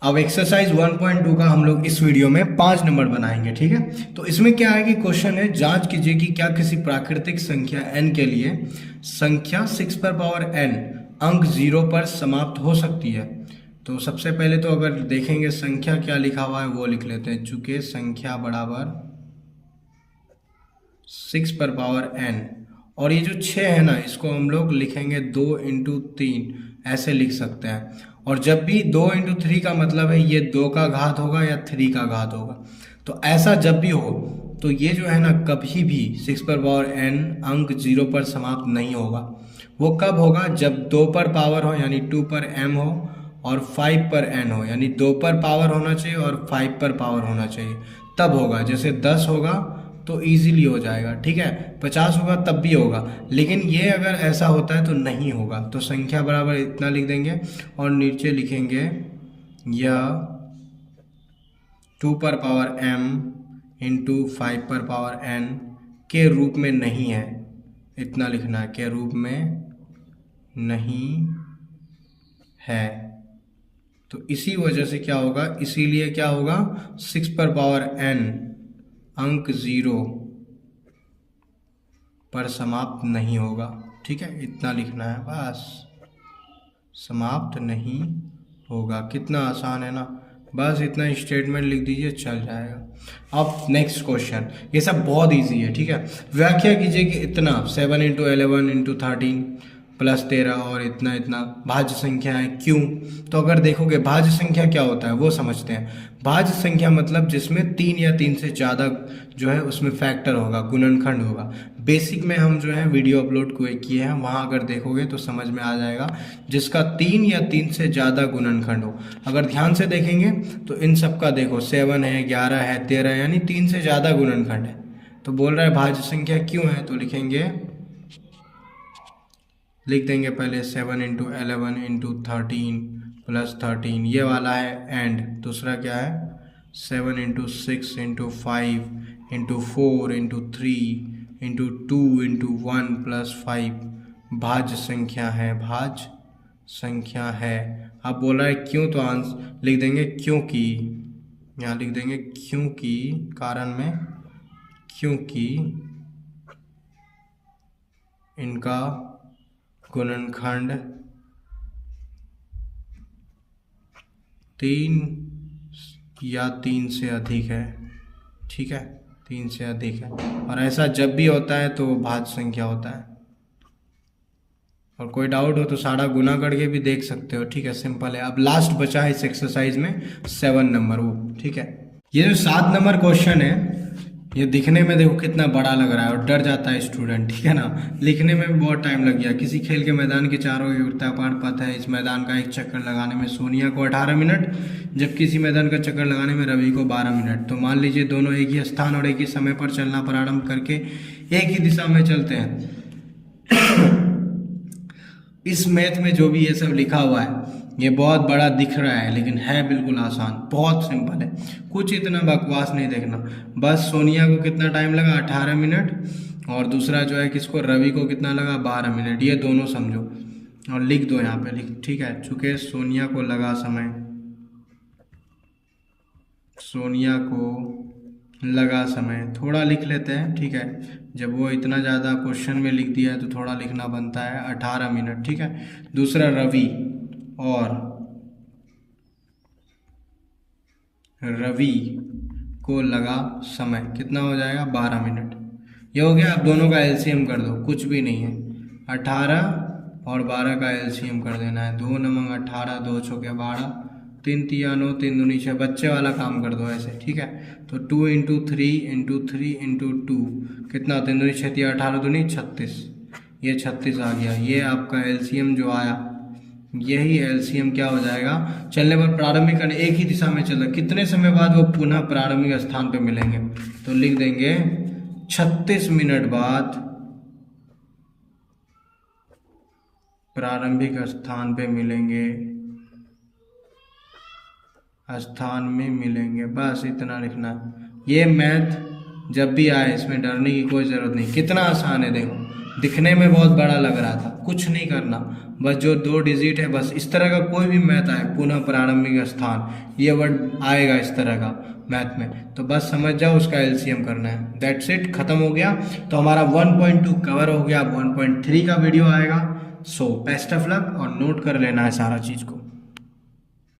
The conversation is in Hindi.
अब एक्सरसाइज 1.2 का हम लोग इस वीडियो में 5 नंबर बनाएंगे, ठीक है। तो इसमें क्या है कि क्वेश्चन है, जांच कीजिए कि क्या किसी प्राकृतिक संख्या n के लिए संख्या 6 पर पावर n अंक 0 पर समाप्त हो सकती है। तो सबसे पहले तो अगर देखेंगे संख्या क्या लिखा हुआ है वो लिख लेते हैं। चूंकि संख्या बराबर 6 पर पावर n, और ये जो 6 है ना, इसको हम लोग लिखेंगे 2 इंटू 3 ऐसे लिख सकते हैं। और जब भी 2 इंटू 3 का मतलब है ये 2 का घात होगा या 3 का घात होगा। तो ऐसा जब भी हो तो ये जो है ना, कभी भी 6 पर पावर n अंक 0 पर समाप्त नहीं होगा। वो कब होगा? जब 2 पर पावर हो यानी 2 पर m हो, और 5 पर n हो यानी 2 पर पावर होना चाहिए और 5 पर पावर होना चाहिए, तब होगा। जैसे 10 होगा तो इजीली हो जाएगा, ठीक है। 50 होगा तब भी होगा, लेकिन ये अगर ऐसा होता है तो नहीं होगा। तो संख्या बराबर इतना लिख देंगे और नीचे लिखेंगे यह 2 पर पावर m इंटू 5 पर पावर n के रूप में नहीं है। इतना लिखना है, के रूप में नहीं है। तो इसी वजह से क्या होगा, इसीलिए क्या होगा, 6 पर पावर n अंक 0 पर समाप्त नहीं होगा, ठीक है। इतना लिखना है बस, समाप्त नहीं होगा। कितना आसान है ना, बस इतना स्टेटमेंट लिख दीजिए, चल जाएगा। अब नेक्स्ट क्वेश्चन, ये सब बहुत इजी है, ठीक है। व्याख्या कीजिए कि इतना 7 इंटू 11 इंटू 13 प्लस 13 और इतना इतना भाज्य संख्या है, क्यों? तो अगर देखोगे भाज्य संख्या क्या होता है वो समझते हैं। भाज्य संख्या मतलब जिसमें 3 या 3 से ज़्यादा जो है उसमें फैक्टर होगा, गुणनखंड होगा। बेसिक में हम जो है वीडियो अपलोड किए हैं, वहाँ अगर देखोगे तो समझ में आ जाएगा। जिसका 3 या 3 से ज़्यादा गुणनखंड हो, अगर ध्यान से देखेंगे तो इन सब का देखो 7 है, 11 है, 13 यानी 3 से ज़्यादा गुणनखंड है। तो बोल रहा है भाज्य संख्या क्यों है, तो लिख देंगे पहले 7 इंटू 11 इंटू 13 प्लस 13, ये वाला है एंड। दूसरा क्या है, 7 into 6 into 5 into 4 into 3 into 2 into 1 plus 5 भाज्य संख्या है, भाज्य संख्या है। अब बोला है क्यों, तो आंसर लिख देंगे क्योंकि, यहाँ लिख देंगे क्योंकि, कारण में, क्योंकि इनका गुणनखंड 3 या 3 से अधिक है, ठीक है, 3 से अधिक है। और ऐसा जब भी होता है तो भाज्य संख्या होता है। और कोई डाउट हो तो सारा गुना करके भी देख सकते हो, ठीक है, सिंपल है। अब लास्ट बचा है इस एक्सरसाइज में 7 नंबर, वो ठीक है। ये जो 7 नंबर क्वेश्चन है, ये दिखने में देखो कितना बड़ा लग रहा है और डर जाता है स्टूडेंट, ठीक है ना। लिखने में भी बहुत टाइम लग गया। किसी खेल के मैदान के चारों ओर वृत्ताकार पथ है, इस मैदान का एक चक्कर लगाने में सोनिया को 18 मिनट, जबकि इसी मैदान का चक्कर लगाने में रवि को 12 मिनट। तो मान लीजिए दोनों एक ही स्थान और एक ही समय पर चलना प्रारंभ करके एक ही दिशा में चलते हैं। इस मैथ में जो भी ये सब लिखा हुआ है ये बहुत बड़ा दिख रहा है, लेकिन है बिल्कुल आसान, बहुत सिंपल है। कुछ इतना बकवास नहीं देखना। बस सोनिया को कितना टाइम लगा, 18 मिनट, और दूसरा जो है किसको, रवि को कितना लगा, 12 मिनट। ये दोनों समझो और लिख दो यहाँ पे, लिख, ठीक है। चूंकि सोनिया को लगा समय, सोनिया को लगा समय, थोड़ा लिख लेते हैं, ठीक है। जब वो इतना ज़्यादा क्वेश्चन में लिख दिया है तो थोड़ा लिखना बनता है, 18 मिनट, ठीक है। दूसरा रवि, और रवि को लगा समय कितना हो जाएगा, 12 मिनट। ये हो गया। अब दोनों का एलसीएम कर दो, कुछ भी नहीं है, 18 और 12 का एलसीएम कर देना है। 2 नमंग 18, 2 चौके 12, 3 तिया 9, 3 दूनी 6, बच्चे वाला काम कर दो ऐसे, ठीक है। तो 2 इंटू 3 इंटू 3 इंटू 2 कितना, 3 दूनी 6 तिया 18 दूनी 36, ये 36 आ गया। ये आपका एलसीएम जो आया, यही एलसीएम क्या हो जाएगा, चलने पर प्रारंभिक कण एक ही दिशा में चल, कितने समय बाद वो पुनः प्रारंभिक स्थान पे मिलेंगे। तो लिख देंगे 36 मिनट बाद प्रारंभिक स्थान पे मिलेंगे, स्थान में मिलेंगे, बस इतना लिखना। ये मैथ जब भी आए इसमें डरने की कोई ज़रूरत नहीं, कितना आसान है देखो। दिखने में बहुत बड़ा लग रहा था, कुछ नहीं करना, बस जो 2 डिजिट है, बस इस तरह का कोई भी मैथ आए, पुनः प्रारंभिक स्थान, ये वर्ड आएगा इस तरह का मैथ में, तो बस समझ जाओ उसका एलसीएम करना है। दैट्स इट, खत्म हो गया। तो हमारा 1.2 कवर हो गया, 1.3 का वीडियो आएगा। सो बेस्ट ऑफ लक, और नोट कर लेना है सारा चीज़ को।